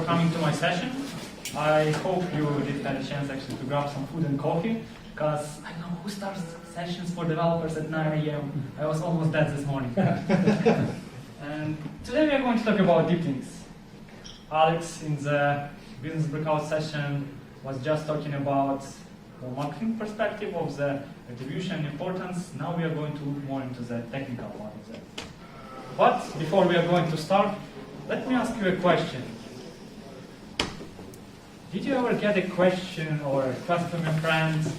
coming to my session. I hope you did have a chance actually to grab some food and coffee, because I don't know who starts sessions for developers at 9 a.m. I was almost dead this morning. And today we are going to talk about deep links. Alex in the business breakout session was just talking about the marketing perspective of the attribution importance. Now we are going to look more into the technical part of that. But before we are going to start, let me ask you a question. Did you ever get a question or a request from your friends?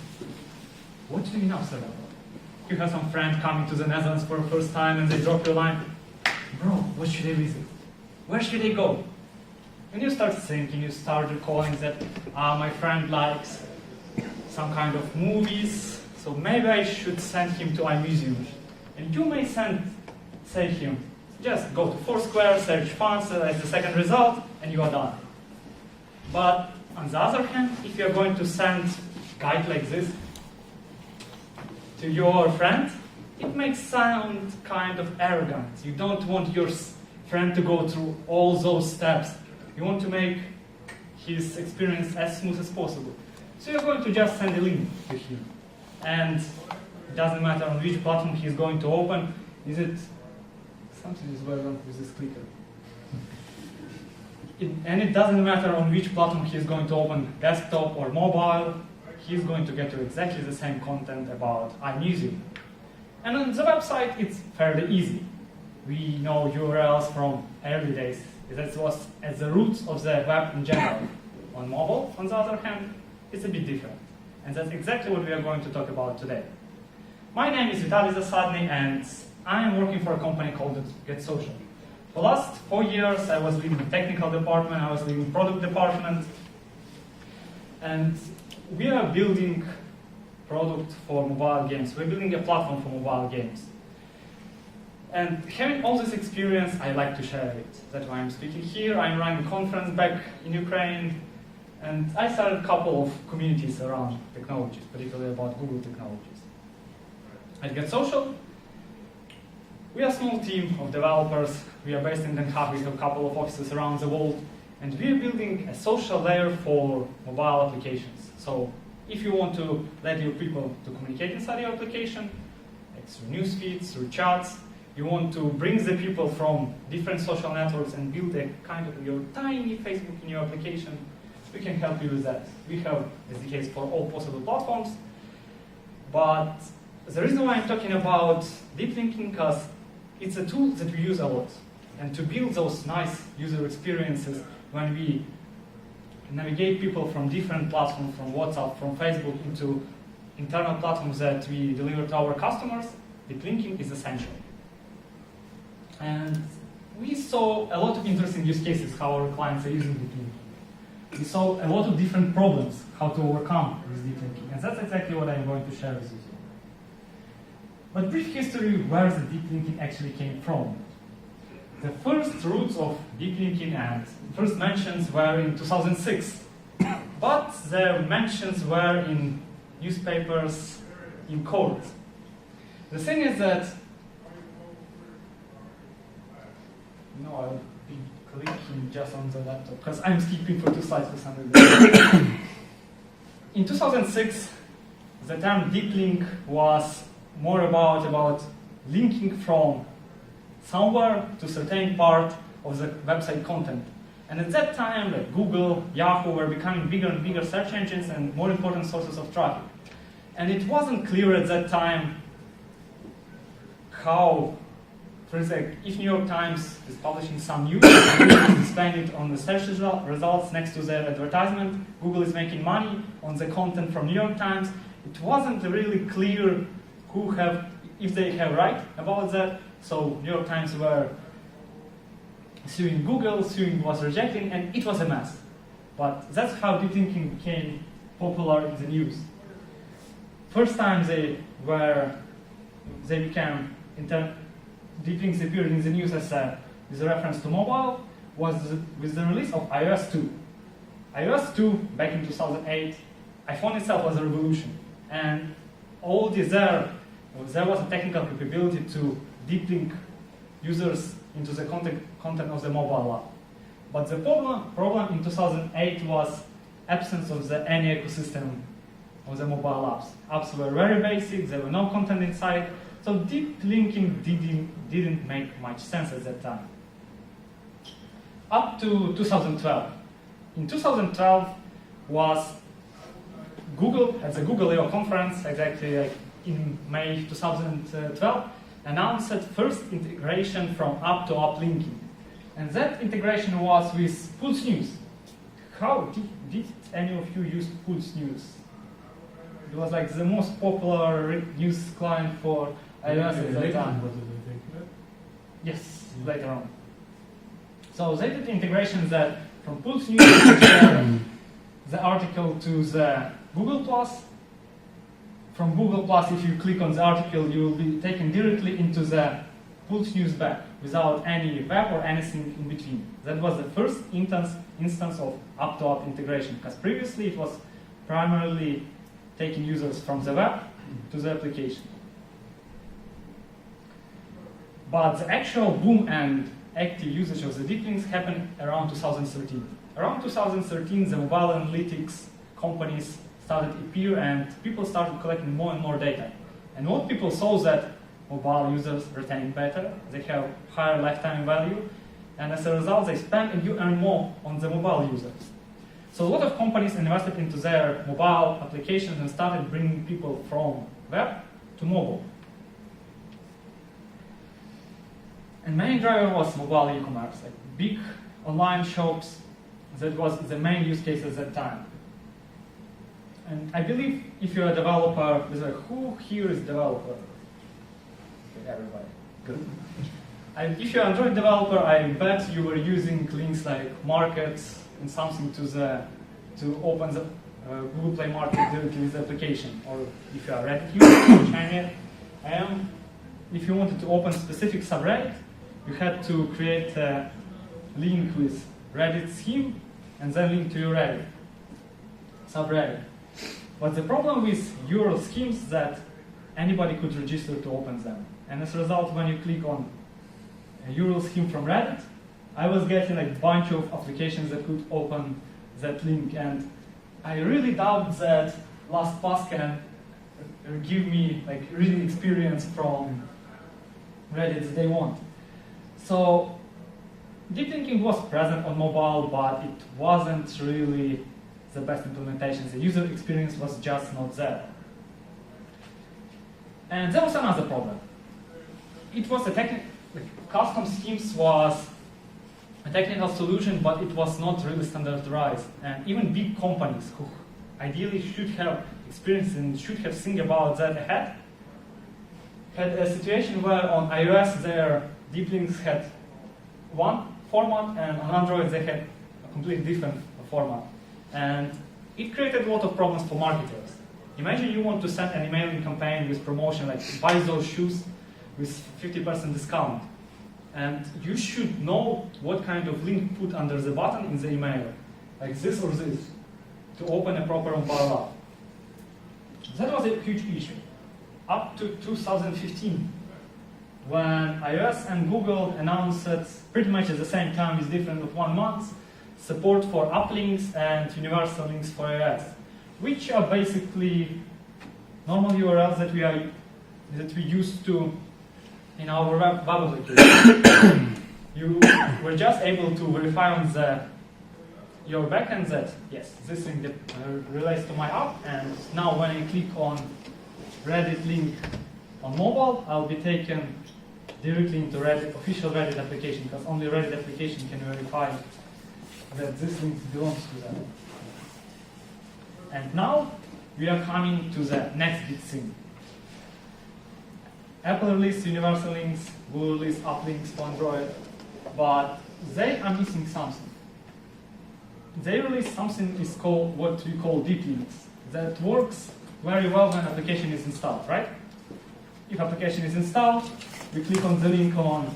What do you know, sir? You have some friend coming to the Netherlands for the first time and they drop your line, bro, what should I visit? Where should I go? And you start thinking, you start recalling that my friend likes some kind of movies, so maybe I should send him to iMuseum. And you may say him, just go to Foursquare, search fonts as the second result, and you are done. But on the other hand, if you're going to send a guide like this to your friend, it may sound kind of arrogant. You don't want your friend to go through all those steps. You want to make his experience as smooth as possible. So you're going to just send a link to him. And it doesn't matter on which platform he's going to open. Is it something is going on with this clicker? And it doesn't matter on which platform he's going to open, desktop or mobile, he's going to get to exactly the same content about iMuseum. And on the website, it's fairly easy. We know URLs from early days. That was at the roots of the web in general. On mobile, on the other hand, it's a bit different. And that's exactly what we are going to talk about today. My name is Vitaliy Zasadnyy, and I am working for a company called GetSocial. For the last 4 years, I was leading the technical department, I was leading the product department, and we are building product for mobile games. We're building a platform for mobile games. And having all this experience, I like to share it. That's why I'm speaking here. I'm running a conference back in Ukraine, and I started a couple of communities around technologies, particularly about Google technologies. At GetSocial, we are a small team of developers. We are based in Den Haag. We have a couple of offices around the world. And we are building a social layer for mobile applications. So if you want to let your people to communicate inside your application, like through news feeds, through chats, you want to bring the people from different social networks and build a kind of your tiny Facebook in your application, we can help you with that. We have SDKs for all possible platforms. But the reason why I'm talking about deep linking, because it's a tool that we use a lot. And to build those nice user experiences when we navigate people from different platforms, from WhatsApp, from Facebook, into internal platforms that we deliver to our customers, deep linking is essential. And we saw a lot of interesting use cases how our clients are using deep linking. We saw a lot of different problems how to overcome this deep linking. And that's exactly what I'm going to share with you. But brief history where the deep linking actually came from. The first roots of deep linking and first mentions were in 2006. But the mentions were in newspapers, in court. The thing is that, I'll be clicking just on the laptop because I'm skipping for 2 slides for some reason. In 2006, the term deep link was more about linking from somewhere to a certain part of the website content. And at that time, like Google, Yahoo were becoming bigger and bigger search engines and more important sources of traffic. And it wasn't clear at that time how, for example, if New York Times is publishing some news, Google is displaying it on the search results next to their advertisement, Google is making money on the content from New York Times, it wasn't really clear if they have right about that. So New York Times were suing Google, suing was rejecting, and it was a mess. But that's how deep linking became popular in the news. First time deep links appeared in the news as a reference to mobile was with the release of iOS 2. iOS 2 back in 2008, iPhone itself was a revolution, and there was a technical capability to deep link users into the content of the mobile app. But the problem in 2008 was absence of any ecosystem of the mobile apps. Apps were very basic, there were no content inside, so deep linking didn't make much sense at that time. Up to 2012. In 2012 was Google, at the Google I/O conference, exactly in May 2012, announced first integration from app to app linking. And that integration was with Pulse News. How did any of you use Pulse News? It was like the most popular news client for iOS at that time. Yes, later on. So they did integrations that from Pulse News you share the article to the Google Plus. From Google Plus, if you click on the article, you will be taken directly into the Pulse News back without any web or anything in between. That was the first instance of app-to-app integration, because previously it was primarily taking users from the web to the application. But the actual boom and active usage of the deep links happened around 2013. Around 2013, the mobile analytics companies started to appear and people started collecting more and more data. And what people saw that mobile users retaining better, they have higher lifetime value, and as a result they spend and you earn more on the mobile users. So a lot of companies invested into their mobile applications and started bringing people from web to mobile. And main driver was mobile e-commerce, like big online shops. That was the main use case at that time. And I believe if you're a developer, who here is developer? Okay, everybody. Good. And if you're an Android developer, I bet you were using links like markets and something to open the Google Play Market directly with the application. Or if you are a Reddit user, which I am, if you wanted to open specific subreddit, you had to create a link with Reddit scheme and then link to your Reddit subreddit. But the problem with URL schemes is that anybody could register to open them. And as a result, when you click on a URL scheme from Reddit, I was getting a bunch of applications that could open that link. And I really doubt that LastPass can give me like reading experience from Reddit that they want. So deep linking was present on mobile, but it wasn't really the best implementation. The user experience was just not there. And there was another problem. It was custom schemes was a technical solution, but it was not really standardized. And even big companies who ideally should have experience and should have think about that ahead had a situation where on iOS their deep links had one format, and on Android they had a completely different format. And it created a lot of problems for marketers. Imagine you want to send an emailing campaign with promotion like buy those shoes with 50% discount. And you should know what kind of link put under the button in the email, like this or this, to open a proper mobile app. That was a huge issue. Up to 2015, when iOS and Google announced pretty much at the same time with difference of 1 month, support for uplinks and universal links for iOS, which are basically normal URLs that we used to in our web application. You were just able to verify on your backend that yes, this link relates to my app, and now when I click on Reddit link on mobile, I'll be taken directly into Reddit, official Reddit application, because only Reddit application can verify that this link belongs to them. And now we are coming to the next big thing. Apple released universal links, Google released uplinks for Android, but they are missing something. They released something is called what we call deep links that works very well when application is installed, right? If application is installed, we click on the link on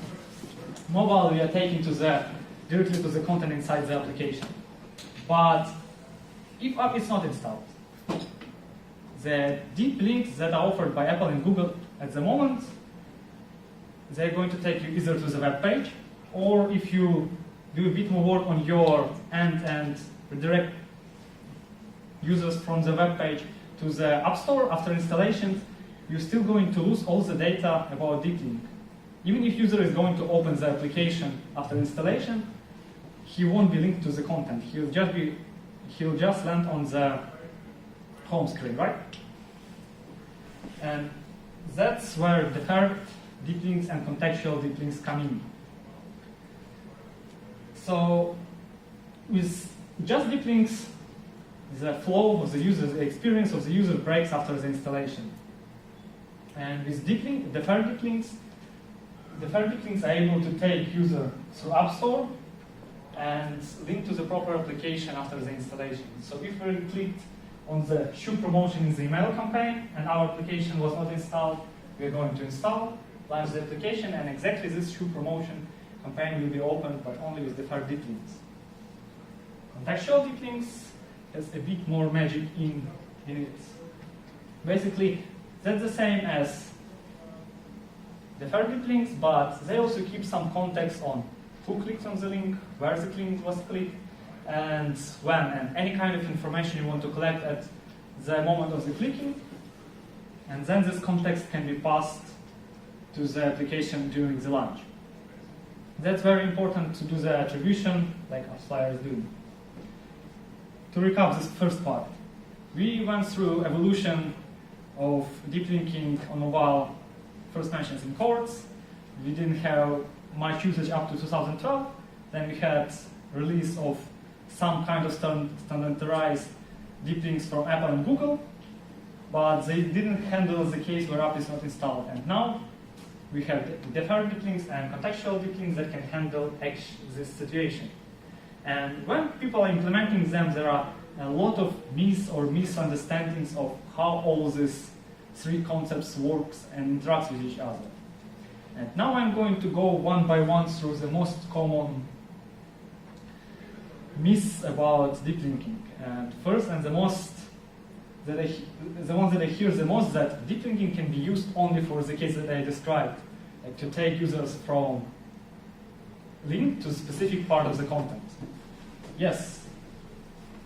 mobile, we are taken directly to the content inside the application. But if app is not installed, the deep links that are offered by Apple and Google at the moment, they're going to take you either to the web page, or if you do a bit more work on your end and redirect users from the web page to the App Store after installation, you're still going to lose all the data about deep link. Even if user is going to open the application after installation, he won't be linked to the content. He'll just land on the home screen, right? And that's where the third deep links and contextual deep links come in. So with just deep links, the flow of the user, the experience of the user breaks after the installation. And with the third deep links are able to take user through App Store and link to the proper application after the installation. So if we clicked on the shoe promotion in the email campaign and our application was not installed, we're going to install, launch the application, and exactly this shoe promotion campaign will be opened, but only with the third deep links. Contextual deep links has a bit more magic in it. Basically, that's the same as the third deep links, but they also keep some context on who clicked on the link, where the link was clicked, and when, and any kind of information you want to collect at the moment of the clicking. And then this context can be passed to the application during the launch. That's very important to do the attribution like AppSight is doing. To recap this first part, we went through evolution of deep linking on mobile, first mentioned in courts. We didn't have much usage up to 2012. Then we had release of some kind of standardized deep links from Apple and Google, but they didn't handle the case where app is not installed. And now we have deferred deep links and contextual deep links that can handle this situation. And when people are implementing them, there are a lot of myths or misunderstandings of how all these three concepts works and interacts with each other. And now I'm going to go one by one through the most common myths about deep linking. And first, and the one that I hear the most, that deep linking can be used only for the case that I described, like to take users from link to a specific part of the content. Yes,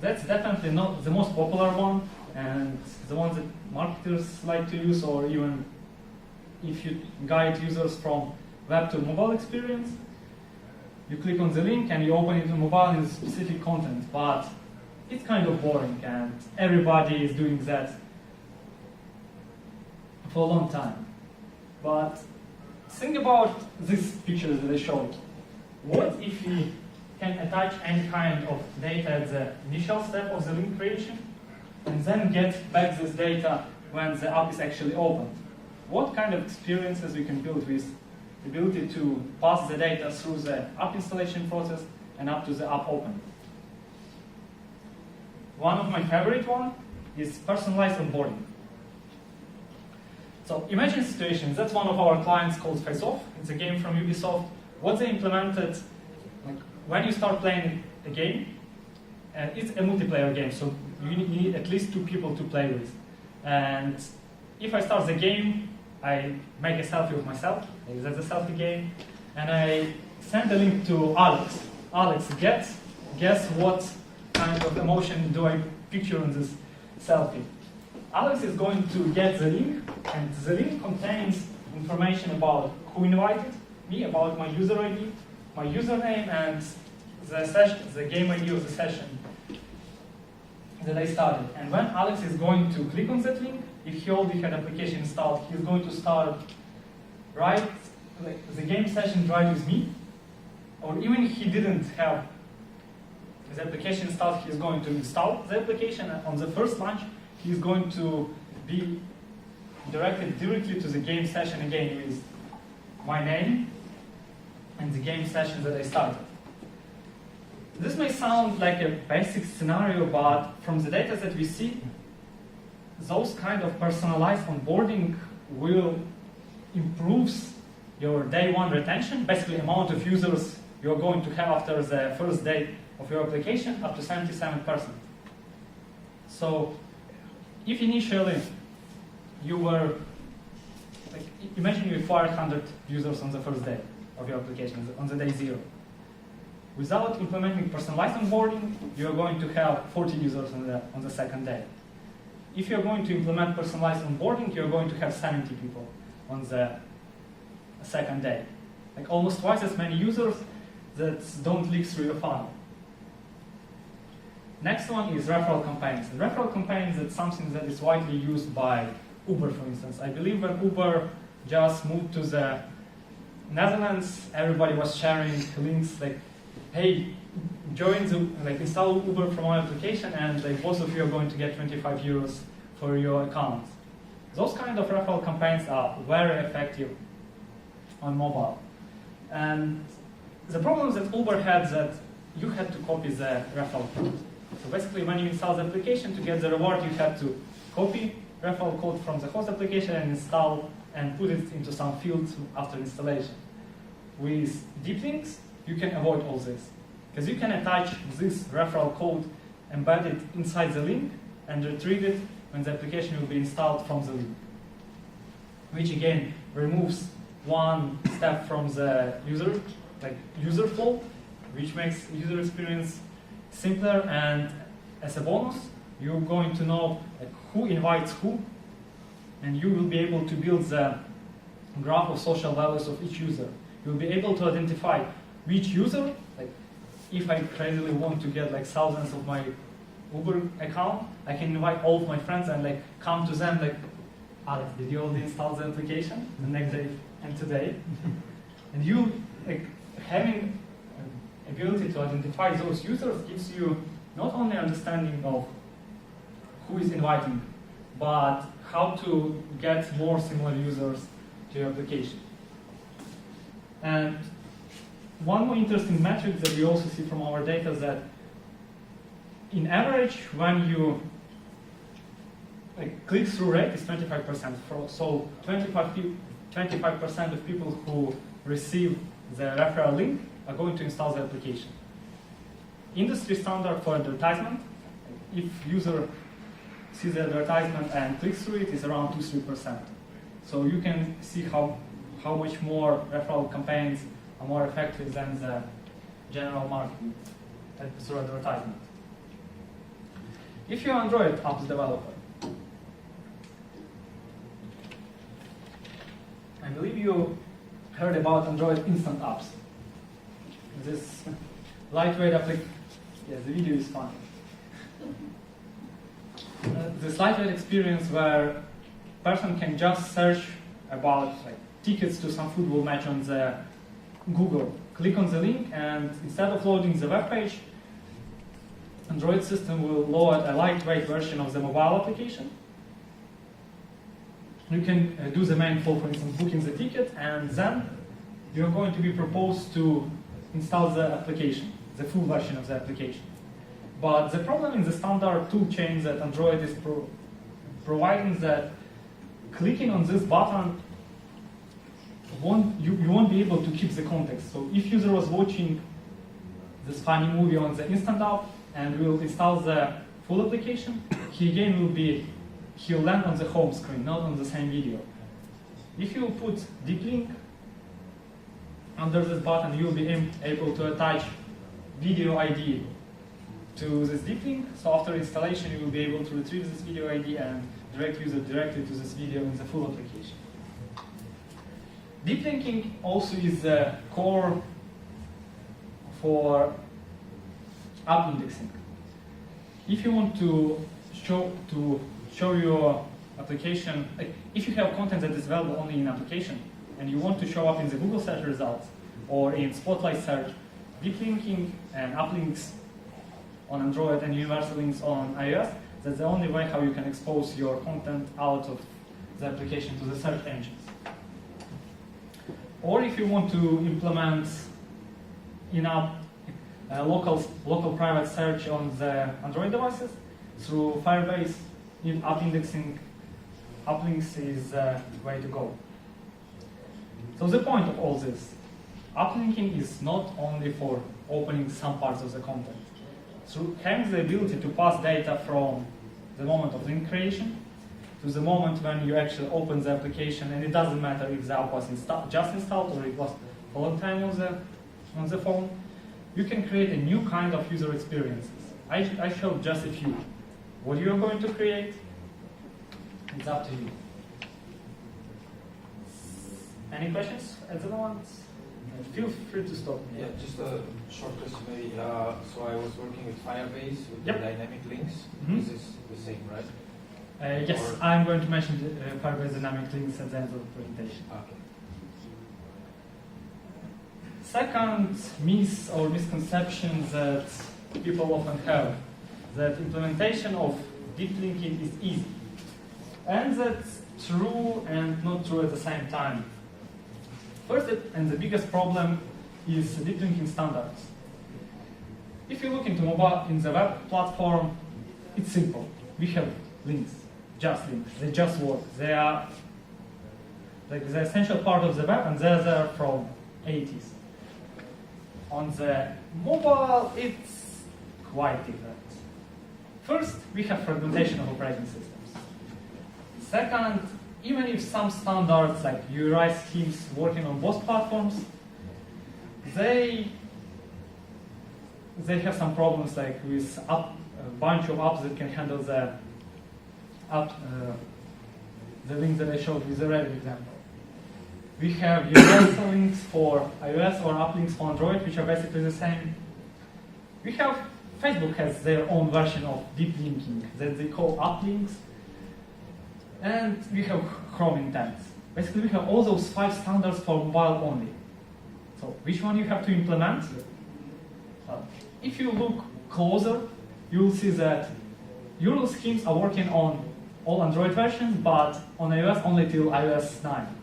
that's definitely not the most popular one, and the one that marketers like to use, or even if you guide users from web to mobile experience, you click on the link and you open it on mobile in specific content, but it's kind of boring and everybody is doing that for a long time. But think about these pictures that I showed. What if we can attach any kind of data at the initial step of the link creation and then get back this data when the app is actually opened? What kind of experiences we can build with the ability to pass the data through the app installation process and up to the app open? One of my favorite one is personalized onboarding. So imagine a situation, that's one of our clients called Face Off. It's a game from Ubisoft. What they implemented, like when you start playing a game, and it's a multiplayer game, so you need at least 2 people to play with. And if I start the game, I make a selfie with myself, that's a selfie game, and I send a link to Alex. Alex, guess what kind of emotion do I picture in this selfie? Alex is going to get the link, and the link contains information about who invited me, about my user ID, my username, and the game ID of the session that I started. And when Alex is going to click on that link, if he already had application installed, he's going to start the game session right with me, or even if he didn't have the application installed, he's going to install the application, and on the first launch, he's going to be directed directly to the game session again with my name and the game session that I started. This may sound like a basic scenario, but from the data that we see, those kind of personalized onboarding will improve your day one retention, basically amount of users you're going to have after the first day of your application, up to 77%. So if initially you were, imagine you acquired 100 users on the first day of your application, on the day 0. Without implementing personalized onboarding, you're going to have 40 users on the second day. If you're going to implement personalized onboarding, you're going to have 70 people on the second day. Like almost twice as many users that don't leak through your funnel. Next one is referral campaigns. And referral campaigns is something that is widely used by Uber, for instance. I believe when Uber just moved to the Netherlands, everybody was sharing links like, hey, install Uber from our application, and like both of you are going to get 25 euros for your account. Those kind of referral campaigns are very effective on mobile. And the problem that Uber had that you had to copy the referral code. So basically, when you install the application to get the reward, you had to copy referral code from the host application and install and put it into some fields after installation. With deep links, you can avoid all this, because you can attach this referral code, embed it inside the link, and retrieve it when the application will be installed from the link, which again removes one step from the user flow, which makes user experience simpler. And as a bonus, you're going to know like, who invites who, and you will be able to build the graph of social values of each user. You'll be able to identify which user, like if I crazily want to get like thousands of my Uber account, I can invite all of my friends and like come to them like, Alex, did you already install the application? The next day and today. And you like having ability to identify those users gives you not only understanding of who is inviting, but how to get more similar users to your application. And one more interesting metric that we also see from our data is that in average, when you click-through rate is 25%. So 25% of people who receive the referral link are going to install the application. Industry standard for advertisement, if user sees the advertisement and clicks through it, is around 2-3%. So you can see how much more referral campaigns are more effective than the general marketing through advertisement. If you're an Android apps developer, I believe you heard about Android instant apps. This lightweight application, yes, the video is fun. This lightweight experience where a person can just search about tickets to some football match on the Google, click on the link, and instead of loading the web page, Android system will load a lightweight version of the mobile application. You can do the main flow, for instance, booking the ticket, and then you're going to be proposed to install the application, the full version of the application. But the problem in the standard tool chain that Android is providing that clicking on this button, you won't be able to keep the context. So if user was watching this funny movie on the instant app and will install the full application, he'll land on the home screen, not on the same video. If you put deep link under this button, you'll be able to attach video ID to this deep link. So after installation, you will be able to retrieve this video ID and direct user directly to this video in the full application. Deep linking also is the core for app indexing. If you want to show your application, if you have content that is available only in application and you want to show up in the Google search results or in Spotlight search, deep linking and app links on Android and universal links on iOS, that's the only way how you can expose your content out of the application to the search engines. Or if you want to implement in-app local private search on the Android devices through Firebase, app indexing, app links is the way to go. So the point of all this, app linking is not only for opening some parts of the content. Through having the ability to pass data from the moment of link creation to the moment when you actually open the application, and it doesn't matter if the app was just installed or it was a long time on the phone, you can create a new kind of user experiences. I showed just a few. What you're going to create, it's up to you. Any questions at the moment? Feel free to stop me. Yeah, just a short question maybe. So I was working with Firebase with the dynamic links. This is the same, right? Yes, I'm going to mention Firebase dynamic links at the end of the presentation. Okay. Second myth or misconception that people often have, that implementation of deep linking is easy. And that's true and not true at the same time. First, and the biggest problem is deep linking standards. If you look into mobile in the web platform, it's simple. We have links, just links. They just work. They are like the essential part of the web, and they're there from 80s. On the mobile, it's quite different. First, we have fragmentation of operating systems. Second, even if some standards like URI schemes working on both platforms, they have some problems like with a bunch of apps that can handle the links that I showed with the Reddit example. We have universal links for iOS or app links for Android, which are basically the same. We have Facebook has their own version of deep linking that they call app links. And we have Chrome intents. Basically, we have all those 5 standards for mobile only. So, which one you have to implement? If you look closer, you will see that URL schemes are working on all Android versions, but on iOS only till iOS 9.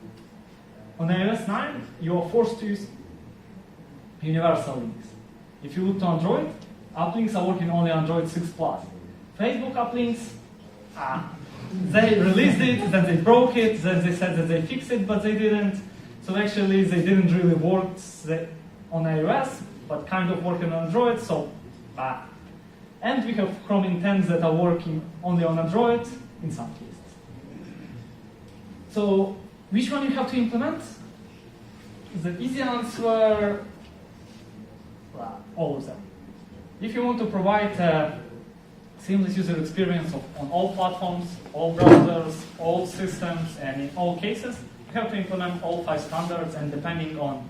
On iOS 9, you are forced to use universal links. If you look to Android, app links are working only on Android 6+. Facebook app links, they released it, then they broke it, then they said that they fixed it, but they didn't. So actually, they didn't really work on iOS, but kind of working on Android, so And we have Chrome intents that are working only on Android in some cases. So, which one you have to implement? The easy answer, all of them. If you want to provide a seamless user experience on all platforms, all browsers, all systems, and in all cases, you have to implement all 5 standards, and depending on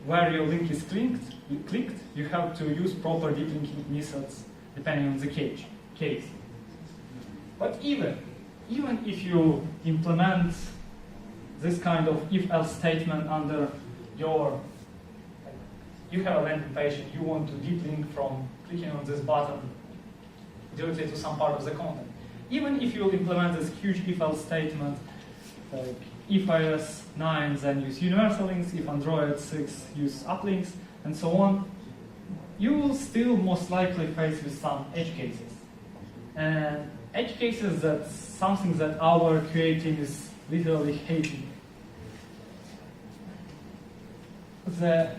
where your link is clicked, you have to use proper deep linking methods depending on the case. But even if you implement this kind of if-else statement under you have a landing page and you want to deep link from clicking on this button directly to some part of the content. Even if you implement this huge if-else statement, like if iOS 9, then use universal links, if Android 6, use app links, and so on, you will still most likely face with some edge cases. And edge cases, that's something that our QA team is literally hating. The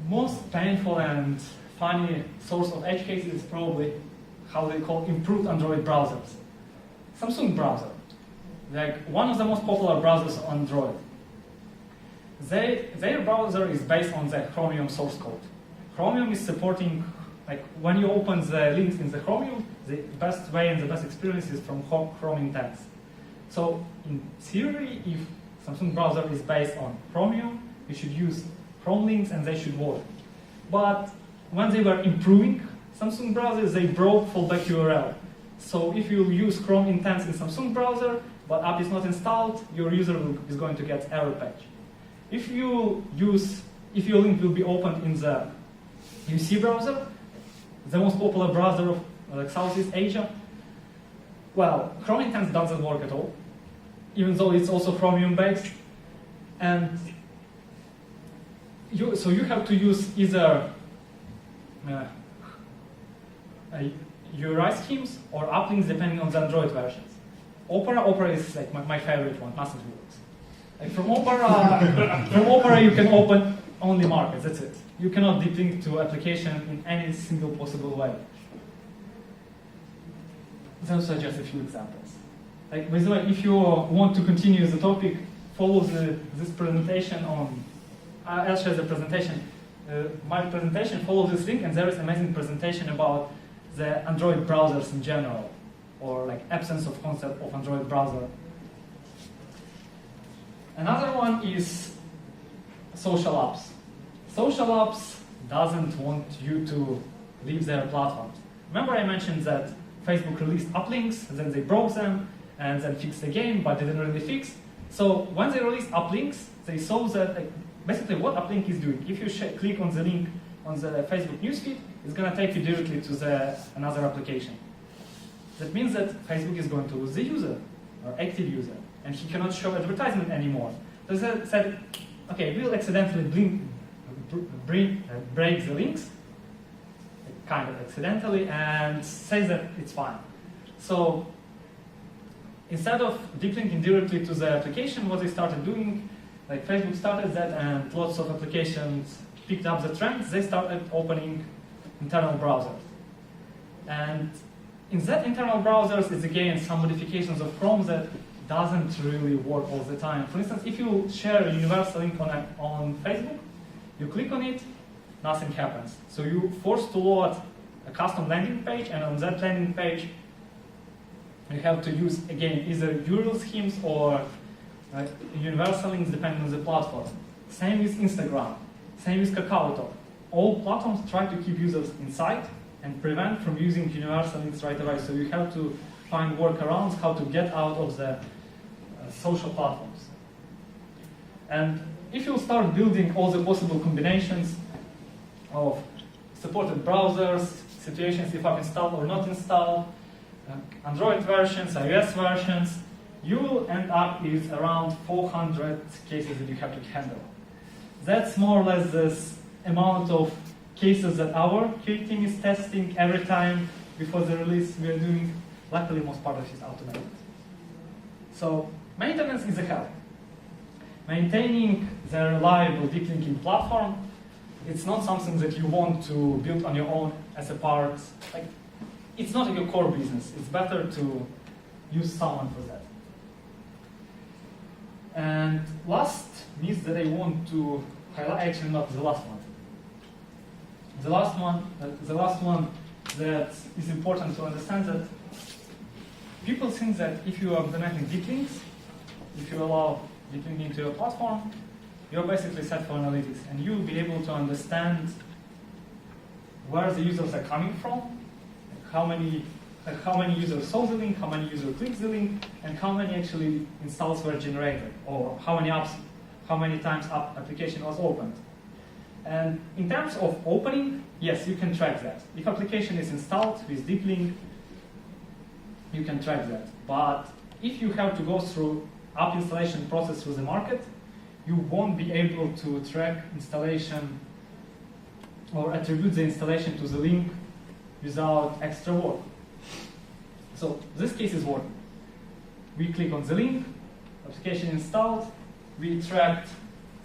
most painful and funny source of edge cases is probably how they call improved Android browsers. Samsung browser, like one of the most popular browsers on Android. Their browser is based on the Chromium source code. Chromium is supporting, like when you open the links in the Chromium, the best way and the best experience is from Chrome intents. So in theory, if Samsung browser is based on Chromium, you should use Chrome links and they should work. But when they were improving Samsung browsers, they broke fallback URL. So if you use Chrome intents in Samsung browser, but app is not installed, your user is going to get error page. If your link will be opened in the UC browser, the most popular browser of like Southeast Asia, well, Chrome intents doesn't work at all, even though it's also Chromium based. And so you have to use either URI schemes or app links depending on the Android versions. Opera is like my favorite one, massive works. Like from Opera you can open only markets, that's it. You cannot deep link to application in any single possible way. Those are just a few examples. Like, by the way, if you want to continue the topic, follow this presentation on, I'll share the presentation. my presentation follows this link, and there is an amazing presentation about the Android browsers in general, or like absence of concept of Android browser. Another one is social apps. Social apps doesn't want you to leave their platforms. Remember I mentioned that Facebook released uplinks, then they broke them, and then fixed again, but didn't really fix. So when they released uplinks, they saw that basically what uplink is doing. If you click on the link on the Facebook newsfeed, it's going to take you directly to another application. That means that Facebook is going to lose the user, or active user, and he cannot show advertisement anymore. So they said, okay, we'll accidentally break the links, kind of accidentally, and say that it's fine. So instead of deep linking directly to the application, what they started doing, like Facebook started that, and lots of applications picked up the trends, they started opening internal browsers. And in that internal browsers is again some modifications of Chrome that doesn't really work all the time. For instance, if you share a universal link on Facebook, you click on it, nothing happens. So you're forced to load a custom landing page, and on that landing page, you have to use, again, either URL schemes or universal links depending on the platform. Same with Instagram, same with KakaoTalk. All platforms try to keep users inside and prevent from using universal links right away. So you have to find workarounds how to get out of the social platforms. And if you start building all the possible combinations of supported browsers, situations if I've installed or not installed, Android versions, iOS versions, you will end up with around 400 cases that you have to handle. That's more or less this amount of cases that our QA team is testing every time before the release we are doing. Luckily, most part of it is automated. So maintenance is a hell. Maintaining the reliable deep linking platform, it's not something that you want to build on your own as a part. Like, it's not your core business. It's better to use someone for that. And last myth that I want to highlight, actually not the last one. The last one that is important to understand, that people think that if you are implementing deep links, if you allow deep linking to your platform, you're basically set for analytics, and you'll be able to understand where the users are coming from, how many users saw the link, how many users clicked the link, and how many actually installs were generated, or how many times application was opened. And in terms of opening, yes, you can track that. If application is installed with deep link, you can track that. But if you have to go through app installation process through the market, you won't be able to track installation or attribute the installation to the link without extra work. So this case is working. We click on the link, application installed, we tracked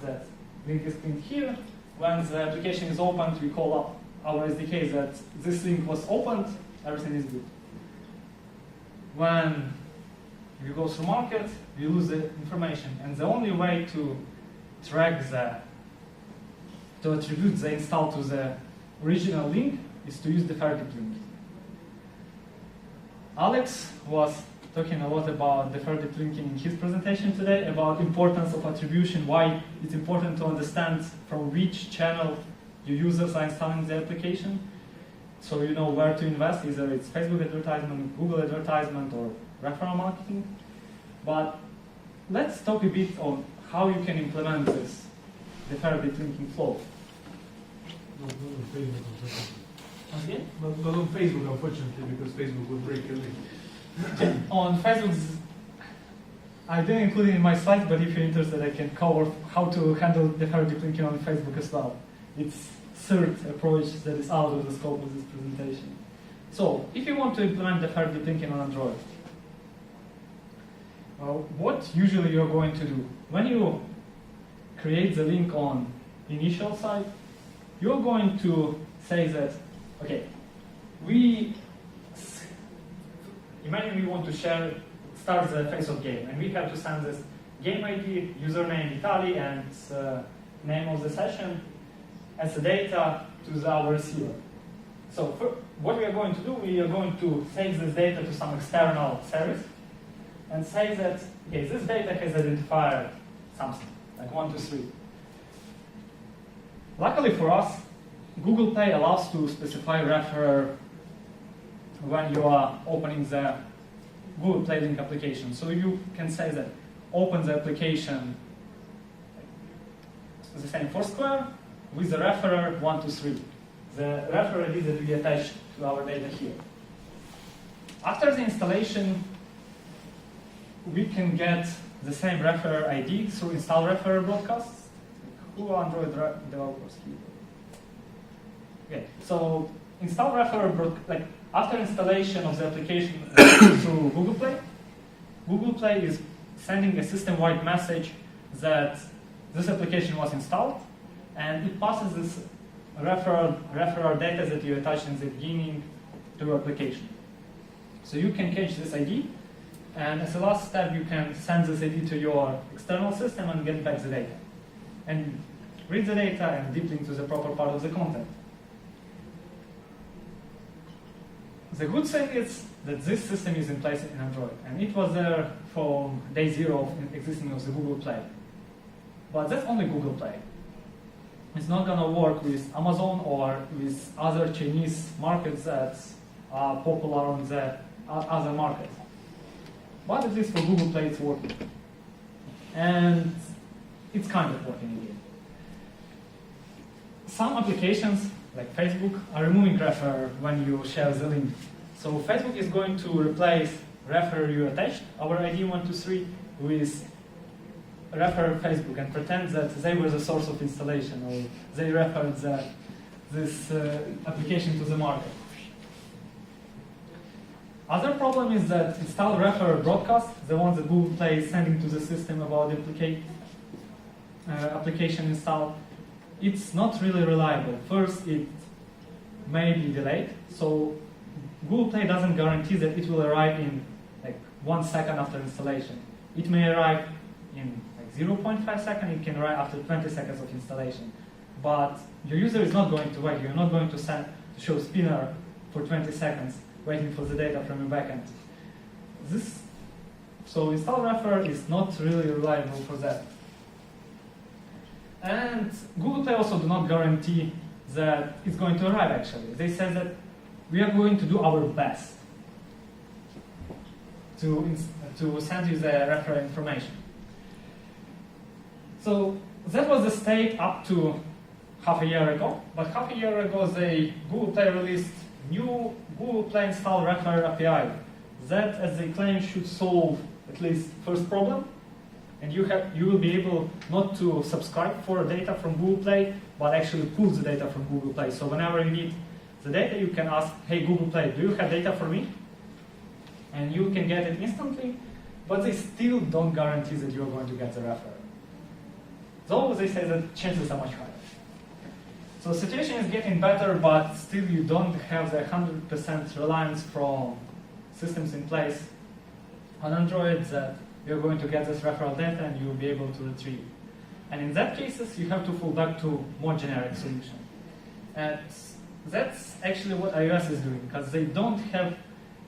that link is pinned here. When the application is opened, we call up our SDK that this link was opened, everything is good. When you go through market, you lose the information. And the only way to track to attribute the install to the original link is to use the deferred link. Alex was talking a lot about deferred linking in his presentation today, about importance of attribution, why it's important to understand from which channel your users are installing the application, so you know where to invest, either it's Facebook advertisement, Google advertisement, or referral marketing. But let's talk a bit on how you can implement this deferred linking flow. Not on Facebook, unfortunately. Okay? Not on Facebook, unfortunately, because Facebook would break your link. On Facebook, I didn't include it in my slides, but if you're interested, I can cover how to handle deferred linking on Facebook as well. It's third approach that is out of the scope of this presentation. So, if you want to implement deferred linking on Android, what usually you're going to do? When you create the link on initial site, you're going to say that, okay, imagine we want to start the face-off game, and we have to send this game ID, username Vitaliy, and name of the session as the data to our receiver. So what we are going to do, we are going to save this data to some external service and say that, okay, this data has identified something, like 1, 2, 3. Luckily for us, Google Play allows to specify referrer when you are opening the Google Play link application. So you can say that open the application the same Foursquare with the referrer 1, 2, 3. The referrer ID that we attach to our data here. After the installation, we can get the same referrer ID through install referrer broadcasts. Who are Android developers here? Okay, so install referrer like after installation of the application through Google Play is sending a system-wide message that this application was installed, and it passes this referrer data that you attached in the beginning to your application. So you can catch this ID, and as a last step, you can send this ID to your external system and get back the data, and read the data and deep link to the proper part of the content. The good thing is that this system is in place in Android, and it was there from day 0 of existing of the Google Play. But that's only Google Play. It's not going to work with Amazon or with other Chinese markets that are popular on the other markets. But at least for Google Play, it's working. And it's kind of working again. Some applications, like Facebook, are removing referrer when you share the link. So Facebook is going to replace referrer you attached, our ID 123, with referrer Facebook and pretend that they were the source of installation, or they referred this application to the market. Other problem is that install referrer broadcast, the one that Google Play is sending to the system about the application install, it's not really reliable. First, it may be delayed, so Google Play doesn't guarantee that it will arrive in like 1 second after installation. It may arrive in 0.5 seconds, it can arrive after 20 seconds of installation. But your user is not going to wait. You're not going to show spinner for 20 seconds waiting for the data from your backend. So install referrer is not really reliable for that. And Google Play also do not guarantee that it's going to arrive actually. They said that we are going to do our best to send you the referrer information. So that was the state up to half a year ago. But half a year ago, Google Play released new Google Play install referrer API. That, as they claim, should solve at least first problem. And you will be able not to subscribe for data from Google Play, but actually pull the data from Google Play. So whenever you need the data, you can ask, hey, Google Play, do you have data for me? And you can get it instantly, but they still don't guarantee that you're going to get the referrer. Though they say that chances are much higher. So the situation is getting better, but still you don't have the 100% reliance from systems in place on Android that you're going to get this referral data and you'll be able to retrieve. And in that cases, you have to fall back to more generic solution. And that's actually what iOS is doing, because they don't have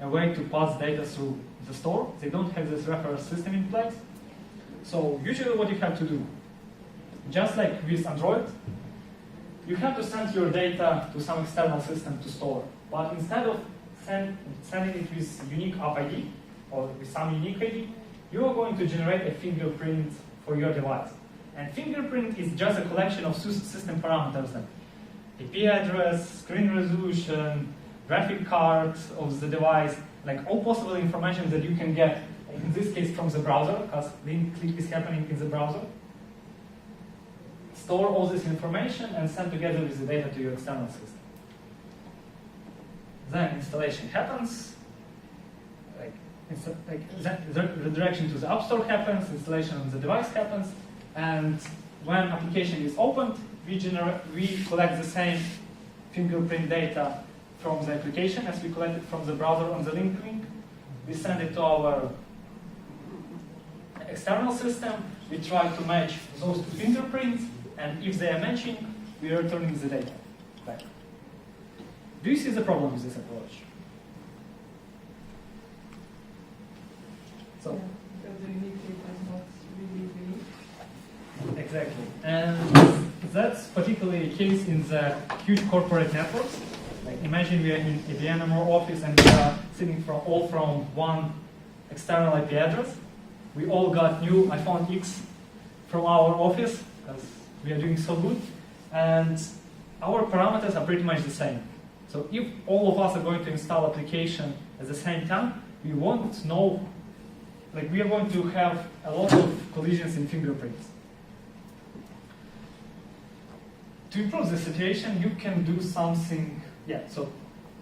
a way to pass data through the store. They don't have this referral system in place. So usually what you have to do, just like with Android, you have to send your data to some external system to store. But instead of sending it with unique app ID or with some unique ID, you are going to generate a fingerprint for your device. And fingerprint is just a collection of system parameters like IP address, screen resolution, graphic card of the device, like all possible information that you can get, in this case from the browser, because link click is happening in the browser. Store all this information and send together with the data to your external system. Then installation happens, the redirection to the App Store happens, installation on the device happens, and when application is opened, we collect the same fingerprint data from the application as we collect it from the browser on the link. We send it to our external system. We try to match those two fingerprints, and if they are matching, we are returning the data back. Do you see the problem with this approach? So, because the unique data is not really unique. Exactly. And that's particularly the case in the huge corporate networks. Like imagine we are in a DNMR office and we are sitting all from one external IP address. We all got new iPhone X from our office because we are doing so good. And our parameters are pretty much the same. So if all of us are going to install application at the same time, we won't know, like we are going to have a lot of collisions in fingerprints. To improve the situation, you can do something, so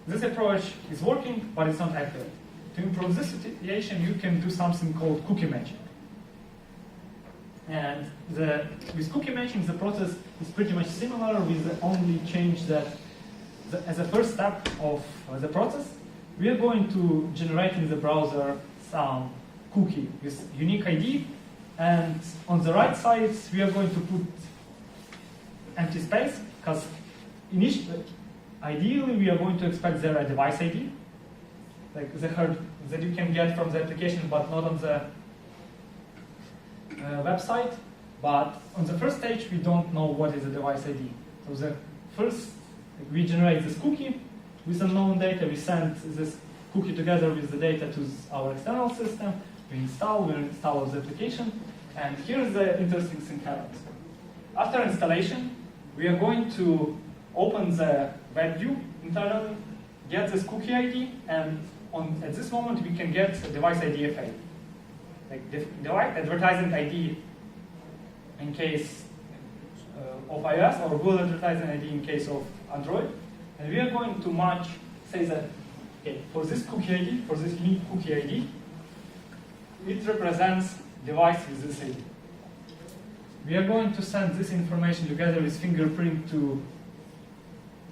this approach is working, but it's not accurate. To improve this situation, you can do something called cookie matching. And with cookie matching, the process is pretty much similar with the only change that as a first step of the process, we are going to generate in the browser some cookie with unique ID, and on the right side, we are going to put empty space, because ideally we are going to expect there a device ID, like the hard that you can get from the application, but not on the website. But on the first stage, we don't know what is the device ID. So the first, we generate this cookie with unknown data. We send this cookie together with the data to our external system. We install the application. And here's the interesting thing happens. After installation, we are going to open the web view internally, get this cookie ID, and at this moment we can get a device IDFA. Like device advertising ID in case of iOS, or Google advertising ID in case of Android. And we are going to match, say that, okay, for this cookie ID, for this unique cookie ID, it represents device with this ID. We are going to send this information together with fingerprint to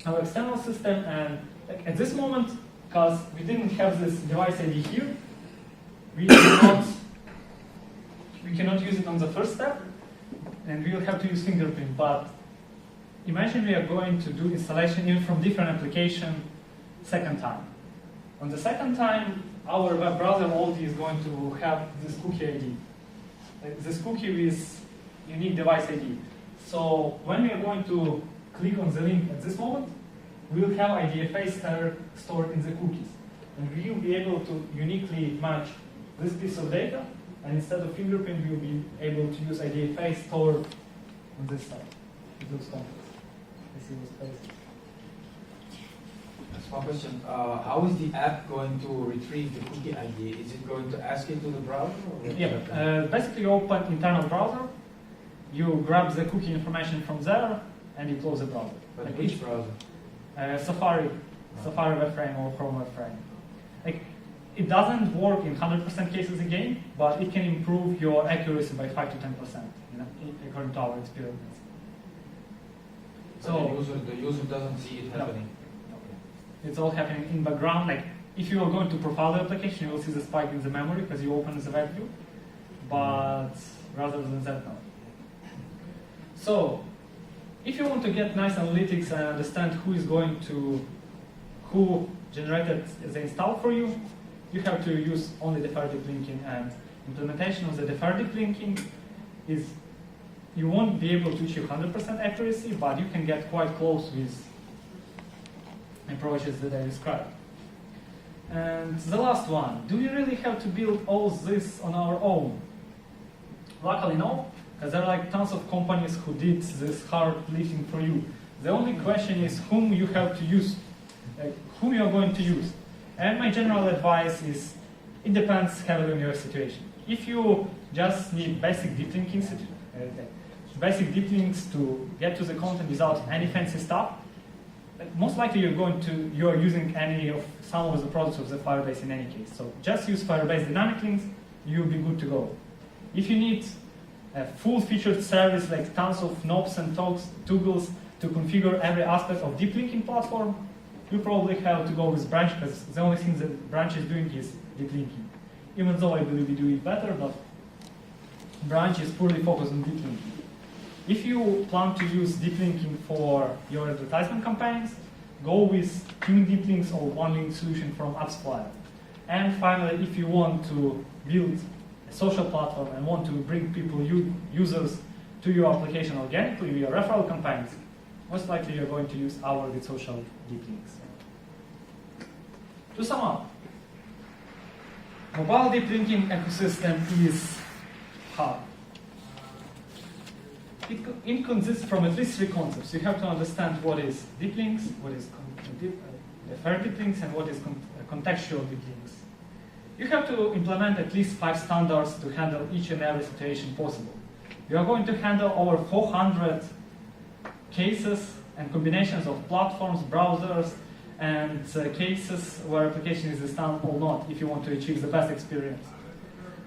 our external system, and at this moment, because we didn't have this device ID here, we cannot use it on the first step, and we will have to use fingerprint. But imagine we are going to do installation even from different application second time. On the second time, our web browser already is going to have this cookie ID, this cookie with unique device ID. So when we are going to click on the link at this moment, we will have IDFA stored in the cookies. And we will be able to uniquely match this piece of data, and instead of fingerprint, we will be able to use IDFA stored on this side. It looks complex. I see those places. That's one question. How is the app going to retrieve the cookie ID? Is it going to ask it to the browser? Or basically you open internal browser, you grab the cookie information from there, and you close the browser. But like which browser? Safari web frame or Chrome web frame. Like, it doesn't work in 100% cases again, but it can improve your accuracy by 5 to 10%, according to our experience. So the user doesn't see it happening. No. Okay. It's all happening in background. Like, if you are going to profile the application, you will see the spike in the memory because you open the web view. But rather than that, no. So, if you want to get nice analytics and understand who generated the install for you, you have to use only deferred deep linking. And implementation of the deferred deep linking is, you won't be able to achieve 100% accuracy, but you can get quite close with approaches that I described. And the last one, do we really have to build all this on our own? Luckily, no. Because there are like tons of companies who did this hard lifting for you. The only question is whom you have to use, whom you are going to use. And my general advice is, it depends heavily on your situation. If you just need basic deep linking, basic deep links to get to the content without any fancy stuff, most likely you are using some of the products of the Firebase in any case. So just use Firebase dynamic links, you'll be good to go. If you need a full-featured service like tons of knobs and toggles to configure every aspect of deep linking platform, you probably have to go with Branch, because the only thing that Branch is doing is deep linking. Even though I believe we do it better, but Branch is purely focused on deep linking. If you plan to use deep linking for your advertisement campaigns, go with tuned deep links or one-link solution from AppSight. And finally, if you want to build a social platform and want to bring people, users to your application organically via referral campaigns, most likely you're going to use our GetSocial deep links. To sum up, mobile deep linking ecosystem is hard. It consists from at least three concepts. You have to understand what is deep links, what is referral deep links, and what is contextual deep links. You have to implement at least 5 standards to handle each and every situation possible. You are going to handle over 400 cases and combinations of platforms, browsers, and cases where application is installed or not if you want to achieve the best experience.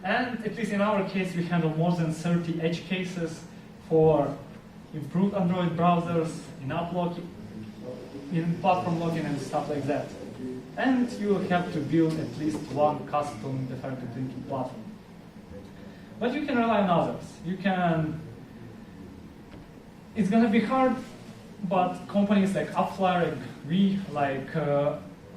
And at least in our case, we handle more than 30 edge cases for improved Android browsers, in app login, in platform login and stuff like that. And you will have to build at least one custom referral linking platform. But you can rely on others. It's going to be hard, but companies like AppFlyer, like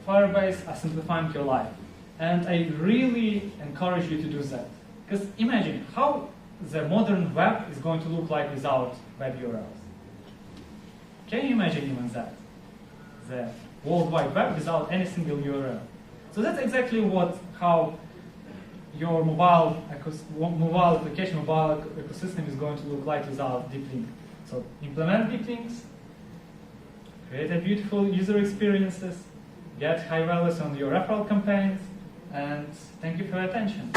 Firebase are simplifying your life. And I really encourage you to do that. Because imagine how the modern web is going to look like without web URLs. Can you imagine even that? The World Wide Web without any single URL. So that's exactly how your mobile application, mobile ecosystem is going to look like without deep link. So implement deep links, create a beautiful user experiences, get high values on your referral campaigns, and thank you for your attention.